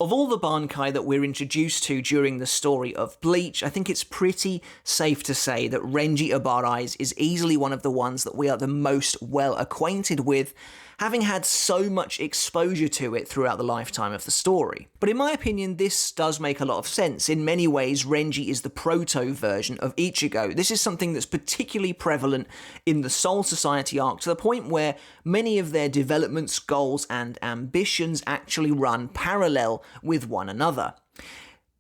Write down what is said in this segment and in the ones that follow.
Of all the Bankai that we're introduced to during the story of Bleach, I think it's pretty safe to say that Renji Ibarai's is easily one of the ones that we are the most well acquainted with, having had so much exposure to it throughout the lifetime of the story. But in my opinion, this does make a lot of sense. In many ways, Renji is the proto-version of Ichigo. This is something that's particularly prevalent in the Soul Society arc, to the point where many of their developments, goals, and ambitions actually run parallel with one another.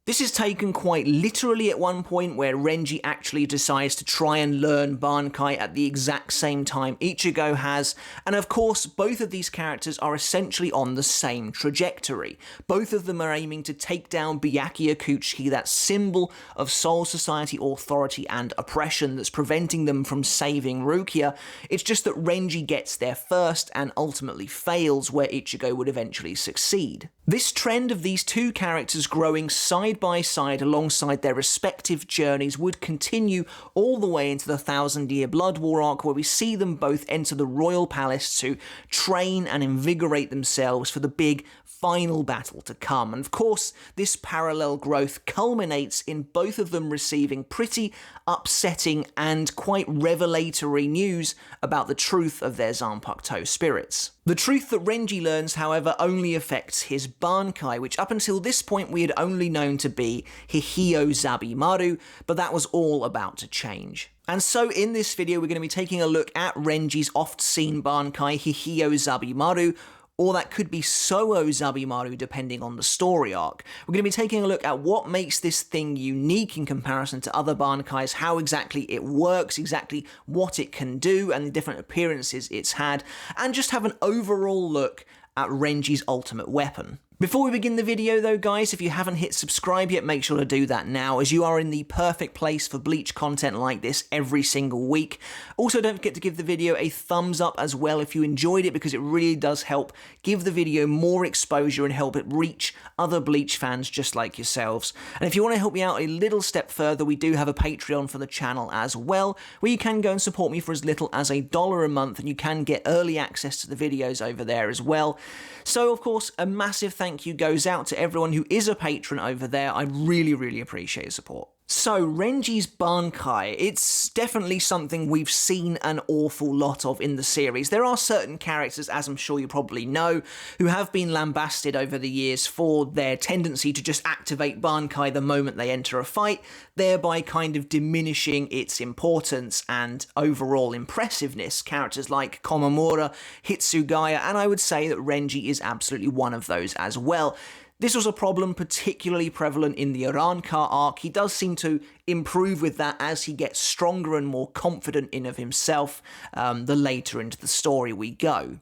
This is taken quite literally at one point, where Renji actually decides to try and learn Bankai at the exact same time Ichigo has, and of course both of these characters are essentially on the same trajectory. Both of them are aiming to take down Byakuya Kuchiki, that symbol of Soul Society authority and oppression that's preventing them from saving Rukia. It's just that Renji gets there first and ultimately fails, where Ichigo would eventually succeed. This trend of these two characters growing side by side alongside their respective journeys would continue all the way into the 1,000-Year Blood War arc, where we see them both enter the royal palace to train and invigorate themselves for the big final battle to come. And of course, this parallel growth culminates in both of them receiving pretty upsetting and quite revelatory news about the truth of their Zanpakuto spirits. The truth that Renji learns, however, only affects his Bankai, which up until this point we had only known to be Hihio Zabimaru, but that was all about to change. And so in this video we're going to be taking a look at Renji's oft-seen Bankai Hihio Zabimaru, or that could be Soho Zabimaru depending on the story arc. We're going to be taking a look at what makes this thing unique in comparison to other Bankais, how exactly it works, exactly what it can do, and the different appearances it's had, and just have an overall look at Renji's ultimate weapon. Before we begin the video though, guys, if you haven't hit subscribe yet, make sure to do that now, as you are in the perfect place for Bleach content like this every single week. Also, don't forget to give the video a thumbs up as well if you enjoyed it, because it really does help give the video more exposure and help it reach other Bleach fans just like yourselves. And if you want to help me out a little step further, we do have a Patreon for the channel as well, where you can go and support me for as little as $1 a month, and you can get early access to the videos over there as well. So, of course, a massive thank you goes out to everyone who is a patron over there. I really appreciate your support. So, Renji's Bankai, it's definitely something we've seen an awful lot of in the series. There are certain characters, as I'm sure you probably know, who have been lambasted over the years for their tendency to just activate Bankai the moment they enter a fight, thereby kind of diminishing its importance and overall impressiveness. Characters like Komamura, Hitsugaya, and I would say that Renji is absolutely one of those as well. This was a problem particularly prevalent in the Arrancar arc. He does seem to improve with that as he gets stronger and more confident in of himself the later into the story we go.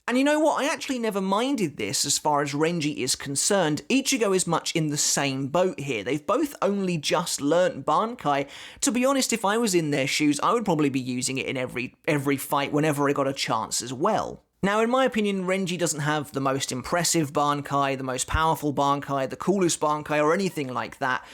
And you know what, I actually never minded this as far as Renji is concerned. Ichigo is much in the same boat here. They've both only just learnt Bankai. To be honest, if I was in their shoes, I would probably be using it in every fight whenever I got a chance as well. Now, in my opinion, Renji doesn't have the most impressive Bankai, the most powerful Bankai, the coolest Bankai, or anything like that,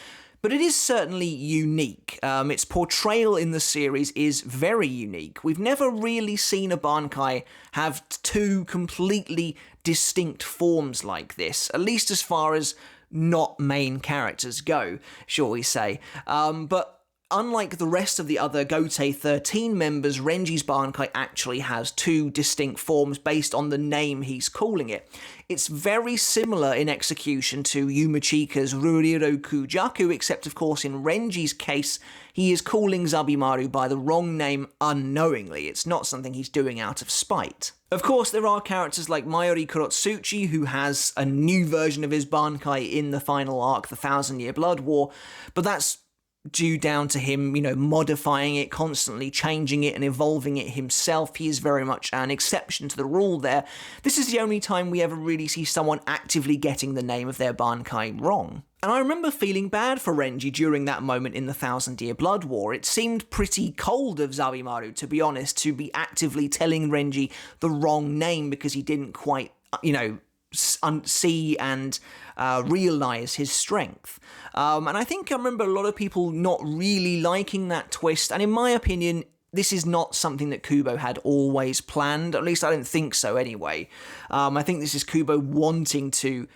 but it is certainly unique. Its portrayal in the series is very unique. We've never really seen a Bankai have two completely distinct forms like this, at least as far as not main characters go, shall we say. But unlike the rest of the other Gotei 13 members, Renji's Bankai actually has two distinct forms based on the name he's calling it. It's very similar in execution to Yumachika's Ruriro Kujaku, except of course in Renji's case, he is calling Zabimaru by the wrong name unknowingly. It's not something he's doing out of spite. Of course, there are characters like Mayuri Kurotsuchi, who has a new version of his Bankai in the final arc, the 1,000-Year Blood War, but that's due down to him, modifying it, constantly changing it and evolving it himself. He is very much an exception to the rule there. This is the only time we ever really see someone actively getting the name of their Bankai wrong. And I remember feeling bad for Renji during that moment in the 1,000-Year Blood War. It seemed pretty cold of Zabimaru, to be honest, to be actively telling Renji the wrong name because he didn't quite, see and realize his strength. And I think I remember a lot of people not really liking that twist, and in my opinion, this is not something that Kubo had always planned. At least I don't think so anyway. I think this is Kubo wanting to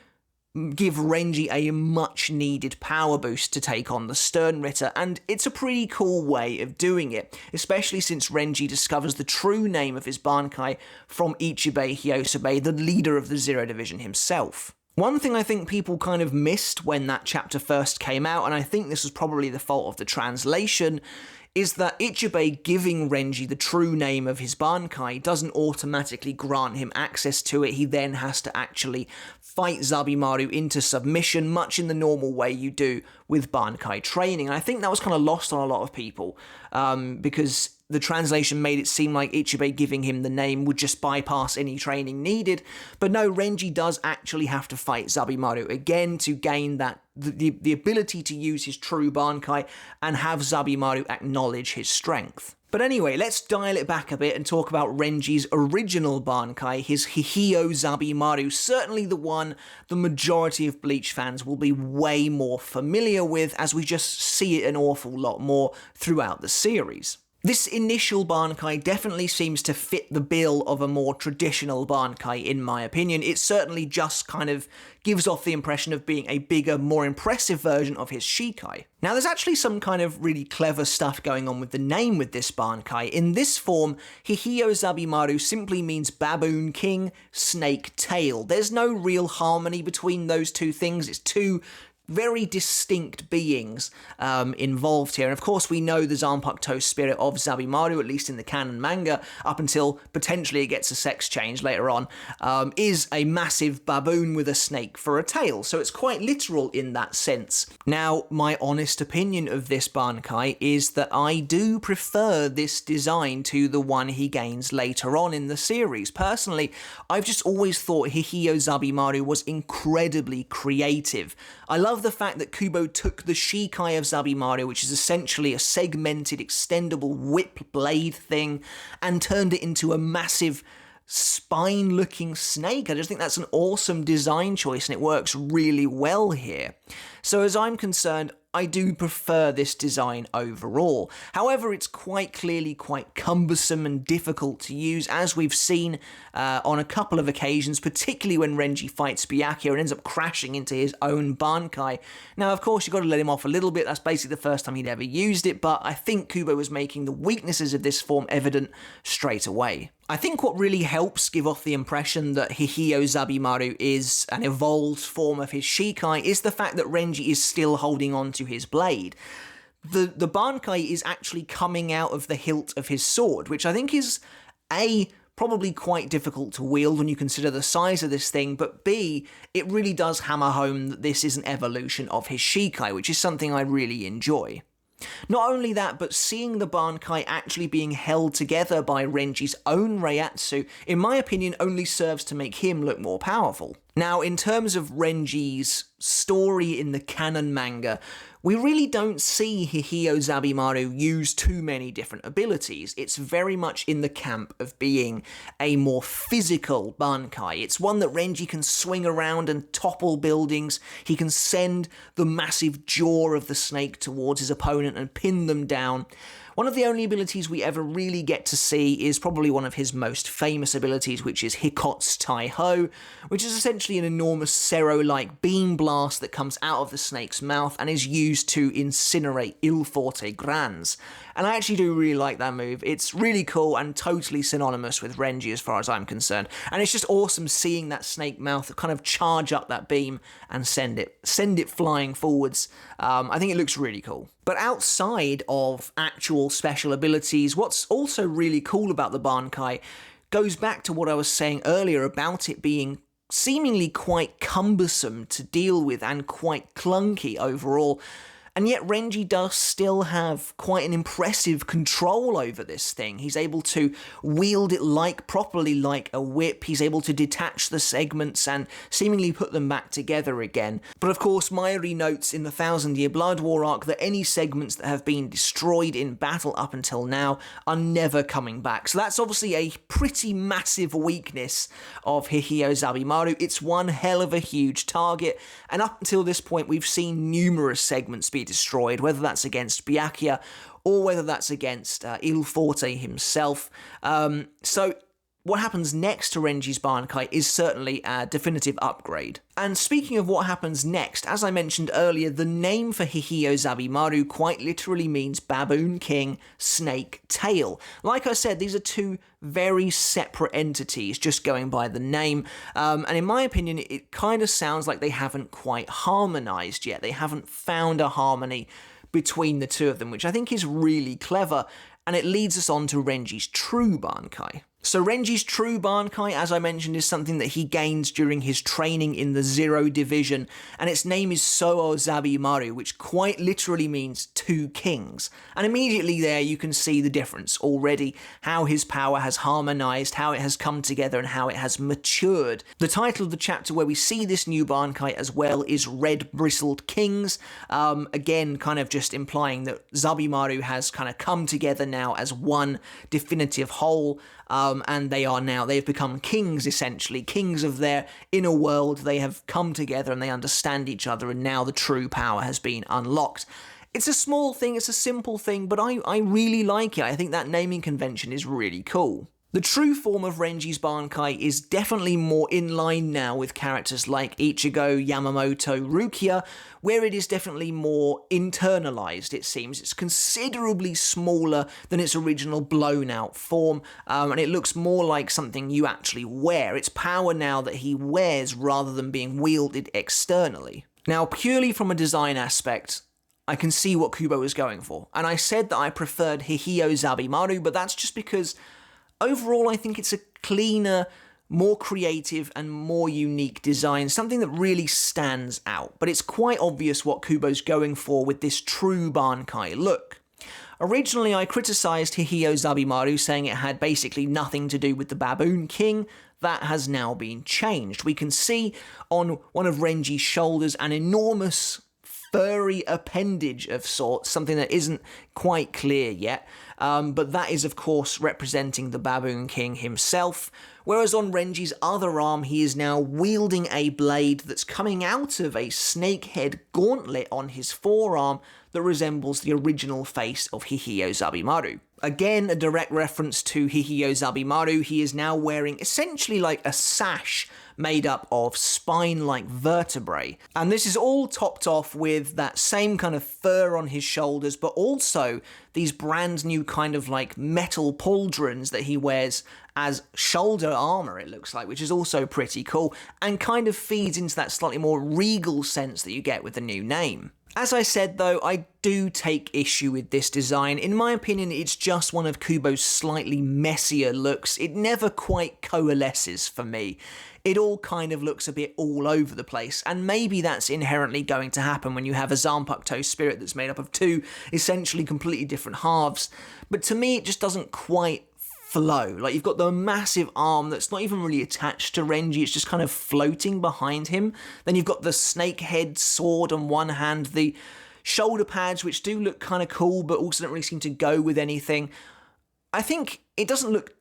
give Renji a much needed power boost to take on the Stern Ritter, and it's a pretty cool way of doing it, especially since Renji discovers the true name of his Bankai from Ichigo Hyosobe, the leader of the Zero Division himself. One thing I think people kind of missed when that chapter first came out, and I think this was probably the fault of the translation, is that Ichigo giving Renji the true name of his Bankai doesn't automatically grant him access to it. He then has to actually fight Zabimaru into submission, much in the normal way you do with Bankai training. And I think that was kind of lost on a lot of people, because the translation made it seem like Ichigo giving him the name would just bypass any training needed. But no, Renji does actually have to fight Zabimaru again to gain that the ability to use his true Bankai and have Zabimaru acknowledge his strength. But anyway, let's dial it back a bit and talk about Renji's original Bankai, his Hihio Zabimaru, certainly the one the majority of Bleach fans will be way more familiar with, as we just see it an awful lot more throughout the series. This initial Bankai definitely seems to fit the bill of a more traditional Bankai, in my opinion. It certainly just kind of gives off the impression of being a bigger, more impressive version of his Shikai. Now, there's actually some kind of really clever stuff going on with the name with this Bankai. In this form, Hihio Zabimaru simply means Baboon King, Snake Tail. There's no real harmony between those two things. It's two very distinct beings involved here. And of course, we know the Zanpakuto spirit of Zabimaru, at least in the canon manga, up until potentially it gets a sex change later on, is a massive baboon with a snake for a tail. So it's quite literal in that sense. Now, my honest opinion of this Bankai is that I do prefer this design to the one he gains later on in the series. Personally, I've just always thought Hihio Zabimaru was incredibly creative. I love the fact that Kubo took the Shikai of Zabimaru, which is essentially a segmented, extendable whip blade thing, and turned it into a massive spine-looking snake. I just think that's an awesome design choice, and it works really well here. So as I'm concerned, I do prefer this design overall. However, it's quite clearly quite cumbersome and difficult to use, as we've seen on a couple of occasions, particularly when Renji fights Byakuya and ends up crashing into his own Bankai. Now, of course, you've got to let him off a little bit. That's basically the first time he'd ever used it, but I think Kubo was making the weaknesses of this form evident straight away. I think what really helps give off the impression that Hihio Zabimaru is an evolved form of his Shikai is the fact that Renji is still holding on to his blade. The Bankai is actually coming out of the hilt of his sword, which I think is A, probably quite difficult to wield when you consider the size of this thing, but B, it really does hammer home that this is an evolution of his Shikai, which is something I really enjoy. Not only that, but seeing the Bankai actually being held together by Renji's own Reiatsu, in my opinion, only serves to make him look more powerful. Now, in terms of Renji's story in the canon manga, we really don't see Hihio Zabimaru use too many different abilities. It's very much in the camp of being a more physical Bankai. It's one that Renji can swing around and topple buildings. He can send the massive jaw of the snake towards his opponent and pin them down. One of the only abilities we ever really get to see is probably one of his most famous abilities, which is Hikot's Tai-Ho, which is essentially an enormous Sero-like beam blast that comes out of the snake's mouth and is used to incinerate Il Forte Grands. And I actually do really like that move. It's really cool and totally synonymous with Renji as far as I'm concerned. And it's just awesome seeing that snake mouth kind of charge up that beam and send it flying forwards. I think it looks really cool. But outside of actual special abilities, what's also really cool about the Bankai goes back to what I was saying earlier about it being seemingly quite cumbersome to deal with and quite clunky overall. And yet Renji does still have quite an impressive control over this thing. He's able to wield it properly like a whip. He's able to detach the segments and seemingly put them back together again. But of course, Mayuri notes in the 1000-Year Blood War arc that any segments that have been destroyed in battle up until now are never coming back. So that's obviously a pretty massive weakness of Hihio Zabimaru. It's one hell of a huge target, and up until this point we've seen numerous segments be destroyed, whether that's against Byakuya or whether that's against Il Forte himself. So what happens next to Renji's Bankai is certainly a definitive upgrade. And speaking of what happens next, as I mentioned earlier, the name for Hihiyo Zabimaru quite literally means Baboon King, Snake Tail. Like I said, these are two very separate entities, just going by the name. And in my opinion, it kind of sounds like they haven't quite harmonized yet. They haven't found a harmony between the two of them, which I think is really clever. And it leads us on to Renji's true Bankai. So Renji's true Bankai, as I mentioned, is something that he gains during his training in the Zero Division, and its name is So'o Zabimaru, which quite literally means two kings. And immediately there you can see the difference already, how his power has harmonized, how it has come together, and how it has matured. The title of the chapter where we see this new Bankai as well is Red Bristled Kings, again kind of just implying that Zabimaru has kind of come together now as one definitive whole. And they've become kings, essentially, kings of their inner world. They have come together and they understand each other, and now the true power has been unlocked. It's a small thing, it's a simple thing, but I really like it. I think that naming convention is really cool. The true form of Renji's Bankai is definitely more in line now with characters like Ichigo, Yamamoto, Rukia, where it is definitely more internalized, it seems. It's considerably smaller than its original blown-out form, and it looks more like something you actually wear. It's power now that he wears rather than being wielded externally. Now, purely from a design aspect, I can see what Kubo was going for, and I said that I preferred Hihiyo Zabimaru, but that's just because overall, I think it's a cleaner, more creative and more unique design, something that really stands out. But it's quite obvious what Kubo's going for with this true Bankai look. Originally, I criticised Hihiyo Zabimaru, saying it had basically nothing to do with the Baboon King. That has now been changed. We can see on one of Renji's shoulders an enormous furry appendage of sorts, something that isn't quite clear yet, but that is of course representing the Baboon King himself, whereas on Renji's other arm he is now wielding a blade that's coming out of a snakehead gauntlet on his forearm that resembles the original face of Hihiyo Zabimaru. Again, a direct reference to Hihiyo Zabimaru, he is now wearing essentially like a sash made up of spine-like vertebrae. And this is all topped off with that same kind of fur on his shoulders, but also these brand new kind of like metal pauldrons that he wears as shoulder armor, it looks like, which is also pretty cool, and kind of feeds into that slightly more regal sense that you get with the new name. As I said though, I do take issue with this design. In my opinion, it's just one of Kubo's slightly messier looks. It never quite coalesces for me. It all kind of looks a bit all over the place, and maybe that's inherently going to happen when you have a Zanpakuto spirit that's made up of two essentially completely different halves, but to me it just doesn't quite flow. Like, you've got the massive arm that's not even really attached to Renji, it's just kind of floating behind him. Then you've got the snake head sword on one hand, the shoulder pads, which do look kind of cool, but also don't really seem to go with anything. I think it doesn't look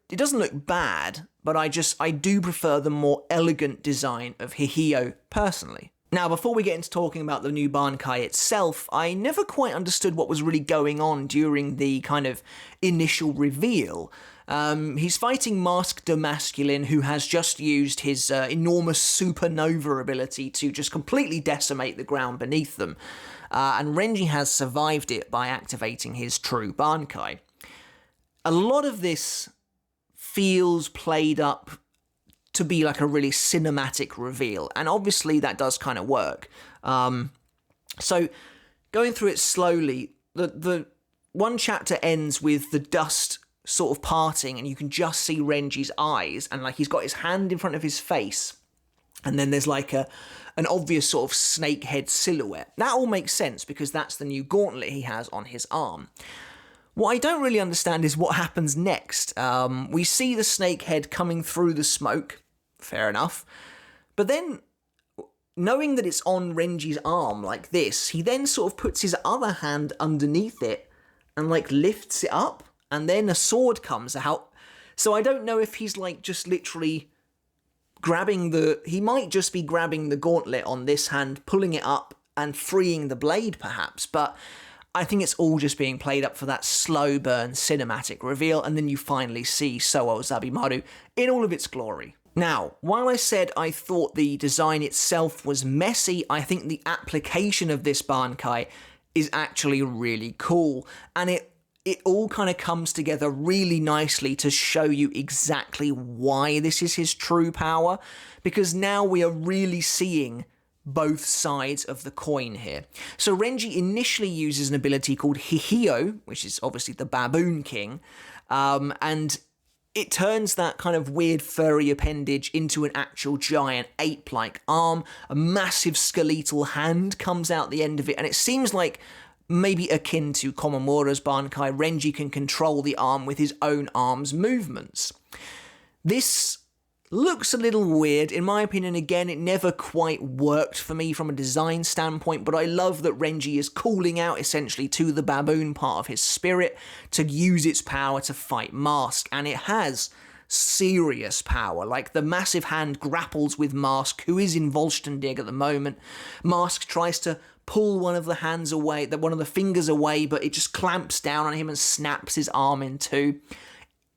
bad, but I do prefer the more elegant design of Hihiyo personally. Now, before we get into talking about the new Bankai itself, I never quite understood what was really going on during the kind of initial reveal. He's fighting Masked Masculine, who has just used his enormous supernova ability to just completely decimate the ground beneath them. And Renji has survived it by activating his true Bankai. A lot of this feels played up to be like a really cinematic reveal, and obviously that does kind of work. So going through it slowly, the one chapter ends with the dust sort of parting, and you can just see Renji's eyes, and like he's got his hand in front of his face, and then there's like an obvious sort of snake head silhouette. That all makes sense because that's the new gauntlet he has on his arm. What I don't really understand is what happens next. We see the snake head coming through the smoke, fair enough, but then knowing that it's on Renji's arm like this, he then sort of puts his other hand underneath it and like lifts it up, and then a sword comes out. So I don't know if he's like just literally he might just be grabbing the gauntlet on this hand, pulling it up and freeing the blade perhaps, but I think it's all just being played up for that slow burn cinematic reveal, and then you finally see Soho Zabimaru in all of its glory. Now, while I said I thought the design itself was messy, I think the application of this Bankai is actually really cool, and it all kind of comes together really nicely to show you exactly why this is his true power, because now we are really seeing both sides of the coin here. So Renji initially uses an ability called Hihio, which is obviously the Baboon King, and it turns that kind of weird furry appendage into an actual giant ape-like arm. A massive skeletal hand comes out the end of it, and it seems like maybe akin to Komamura's Bankai, Renji can control the arm with his own arm's movements. This looks a little weird. In my opinion, again, it never quite worked for me from a design standpoint, but I love that Renji is calling out essentially to the baboon part of his spirit to use its power to fight Mask, and it has serious power. Like, the massive hand grapples with Mask, who is in Volstendig at the moment. Mask tries to pull one of the hands away, one of the fingers away, but it just clamps down on him and snaps his arm in two.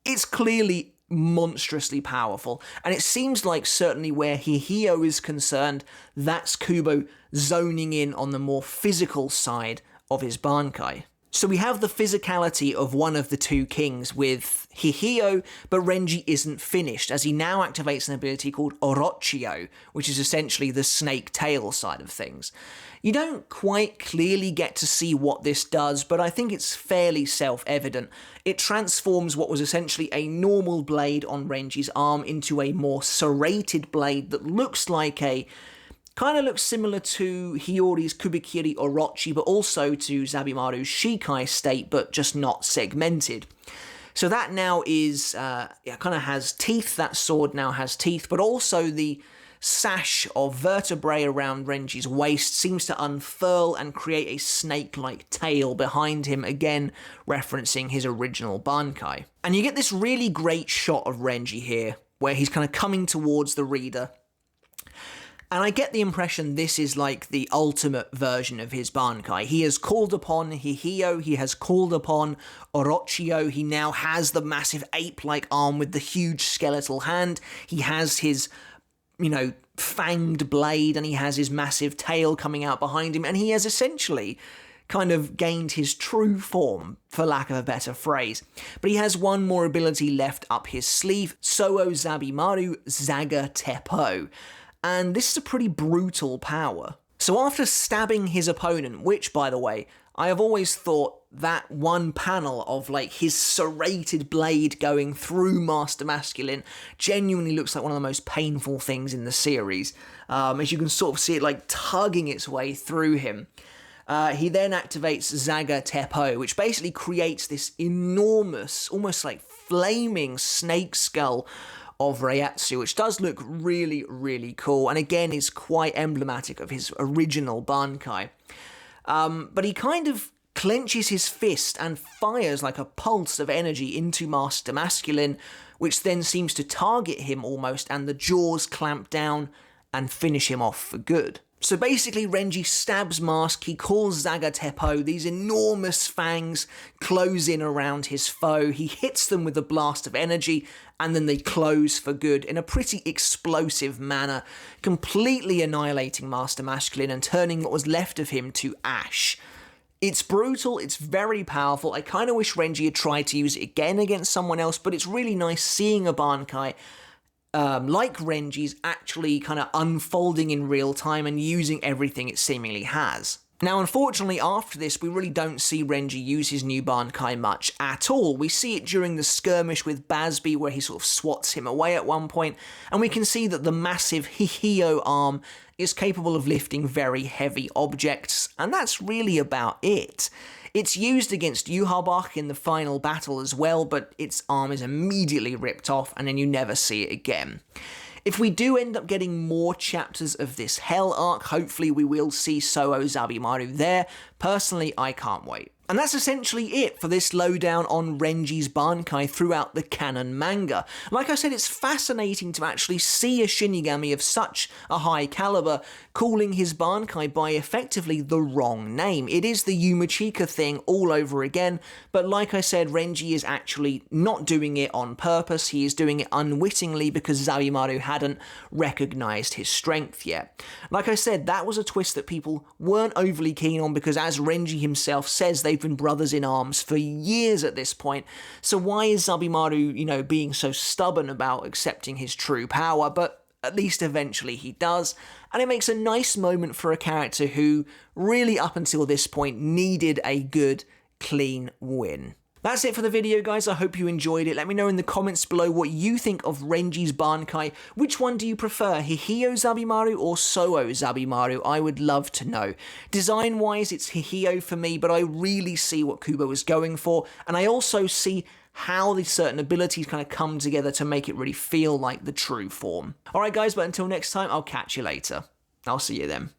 It's clearly monstrously powerful, and it seems like certainly where Hihio is concerned, that's Kubo zoning in on the more physical side of his Bankai. So we have the physicality of one of the two kings with Hihio, but Renji isn't finished, as he now activates an ability called Orochio, which is essentially the snake tail side of things. You don't quite clearly get to see what this does, but I think it's fairly self-evident. It transforms what was essentially a normal blade on Renji's arm into a more serrated blade that looks like kind of looks similar to Hiyori's Kubikiri Orochi, but also to Zabimaru's Shikai state, but just not segmented. So that now is, kind of has teeth. That sword now has teeth, but also the sash of vertebrae around Renji's waist seems to unfurl and create a snake-like tail behind him, again referencing his original Bankai. And you get this really great shot of Renji here, where he's kind of coming towards the reader. And I get the impression this is like the ultimate version of his Bankai. He has called upon Hihio, he has called upon Orochio, he now has the massive ape-like arm with the huge skeletal hand, he has his, fanged blade, and he has his massive tail coming out behind him, and he has essentially kind of gained his true form, for lack of a better phrase. But he has one more ability left up his sleeve, Soho Zabimaru Zaga Teppo. And this is a pretty brutal power. So after stabbing his opponent, which, by the way, I have always thought that one panel of, his serrated blade going through Master Masculine genuinely looks like one of the most painful things in the series, as you can sort of see it, tugging its way through him. He then activates Zaga Teppo, which basically creates this enormous, almost like flaming snake skull of Reiatsu, which does look really, really cool, and again is quite emblematic of his original Bankai. But he kind of clenches his fist and fires like a pulse of energy into Master Masculine, which then seems to target him almost, and the jaws clamp down and finish him off for good. So basically, Renji stabs Mask, he calls Zaga Teppo, these enormous fangs close in around his foe, he hits them with a blast of energy, and then they close for good in a pretty explosive manner, completely annihilating Master Masculine and turning what was left of him to ash. It's brutal, it's very powerful, I kind of wish Renji had tried to use it again against someone else, but it's really nice seeing a Bankai like Renji's actually kind of unfolding in real time and using everything it seemingly has. Now, unfortunately, after this, we really don't see Renji use his new Bankai much at all. We see it during the skirmish with Bazby, where he sort of swats him away at one point, and we can see that the massive Hihio arm is capable of lifting very heavy objects, and that's really about it. It's used against Yuhabach in the final battle as well, but its arm is immediately ripped off, and then you never see it again. If we do end up getting more chapters of this Hell arc, hopefully we will see Soho Zabimaru there. Personally, I can't wait. And that's essentially it for this lowdown on Renji's Bankai throughout the canon manga. Like I said, it's fascinating to actually see a Shinigami of such a high caliber calling his Bankai by effectively the wrong name. It is the Yumachika thing all over again, but like I said, Renji is actually not doing it on purpose, he is doing it unwittingly because Zabimaru hadn't recognized his strength yet. Like I said, that was a twist that people weren't overly keen on because, as Renji himself says, they've been brothers in arms for years at this point, so why is Zabimaru, being so stubborn about accepting his true power? But at least eventually he does, and it makes a nice moment for a character who really up until this point needed a good, clean win. That's it for the video, guys. I hope you enjoyed it. Let me know in the comments below what you think of Renji's Bankai. Which one do you prefer, Hihio Zabimaru or Soho Zabimaru? I would love to know. Design-wise, it's Hihio for me, but I really see what Kubo was going for, and I also see how these certain abilities kind of come together to make it really feel like the true form. Alright guys, but until next time, I'll catch you later. I'll see you then.